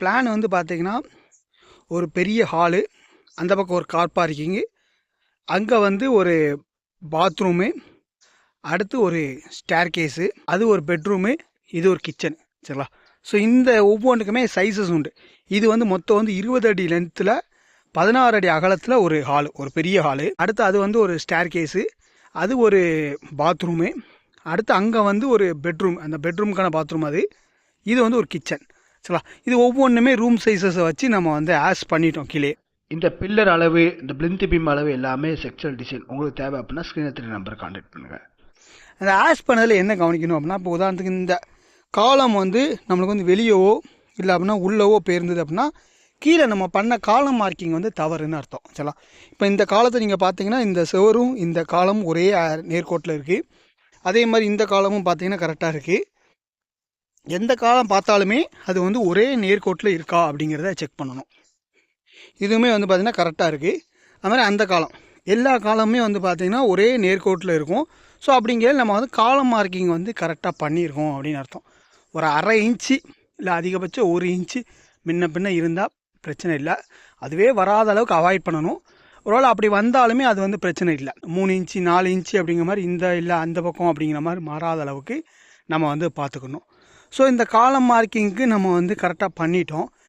Plan வந்து பார்த்தீங்கன்னா, ஒரு பெரிய ஹாலு, அந்த பக்கம் ஒரு கார் பார்க்கிங்கு, அங்கே வந்து ஒரு பாத்ரூமு, அடுத்து ஒரு ஸ்டேர்கேஸு, அது ஒரு பெட்ரூமு, இது ஒரு கிச்சன். சரிங்களா? ஸோ இந்த ஒவ்வொன்றுக்குமே சைஸஸ் உண்டு. இது வந்து மொத்தம் வந்து 20 அடி லென்த்தில் 16 அடி அகலத்தில் ஒரு ஹாலு, ஒரு பெரிய ஹாலு. அடுத்து அது வந்து ஒரு ஸ்டேர்கேஸு, அது ஒரு பாத்ரூமு, அடுத்து அங்கே வந்து ஒரு பெட்ரூம், அந்த பெட்ரூமுக்கான பாத்ரூம் அது. இது வந்து ஒரு கிச்சன். சரிங்களா? இது ஒவ்வொன்றுமே ரூம் சைஸஸை வச்சு நம்ம வந்து ஆஸ் பண்ணிட்டோம் கீழே. இந்த பில்லர் அளவு, இந்த பிளிந்த் பீம் அளவு எல்லாமே செக்ஷுவல் டிசைன் உங்களுக்கு தேவை அப்படின்னா ஸ்க்ரீனில் 3 நம்பர் கான்டாக்ட் பண்ணுங்கள். அந்த ஆஸ் பண்ணதில் என்ன கவனிக்கணும் அப்படின்னா, இப்போ உதாரணத்துக்கு இந்த காலம் வந்து நம்மளுக்கு வந்து வெளியவோ இல்லை அப்படின்னா உள்ளவோ போயிருந்தது அப்படின்னா கீழே நம்ம பண்ண காலம் மார்க்கிங் வந்து தவறுன்னு அர்த்தம். சரிங்களா? இப்போ இந்த காலத்தை நீங்கள் பார்த்தீங்கன்னா இந்த செவரும் இந்த காலமும் ஒரே நேர்கோட்டில் இருக்குது. அதே மாதிரி இந்த காலமும் பார்த்தீங்கன்னா கரெக்டாக இருக்குது. எந்த காலம் பார்த்தாலுமே அது வந்து ஒரே நேர்கோட்டில் இருக்கா அப்படிங்கிறத செக் பண்ணணும். இதுவுமே வந்து பார்த்திங்கன்னா கரெக்டாக இருக்குது. அது மாதிரி அந்த காலம் எல்லா காலமுமே வந்து பார்த்திங்கன்னா ஒரே நேர்கோட்டில் இருக்கும். ஸோ அப்படிங்கிறது நம்ம வந்து காலம் மார்க்கிங் வந்து கரெக்டாக பண்ணியிருக்கோம் அப்படின்னு அர்த்தம். ஒரு அரை இன்ச்சு இல்லை அதிகபட்சம் 1 இன்ச்சு முன்ன பின்ன இருந்தால் பிரச்சனை இல்லை. அதுவே வராத அளவுக்கு அவாய்ட் பண்ணணும். ஒருவேளை அப்படி வந்தாலுமே அது வந்து பிரச்சனை இல்லை. 3 இன்ச்சு 4 இன்ச்சு அப்படிங்கிற மாதிரி இந்த இல்லை அந்த பக்கம் அப்படிங்கிற மாதிரி மாறாத அளவுக்கு நம்ம வந்து பார்த்துக்கணும். ஸோ இந்த காலம் மார்க்கிங்க்கு நம்ம வந்து கரெக்டாக பண்ணிட்டோம்.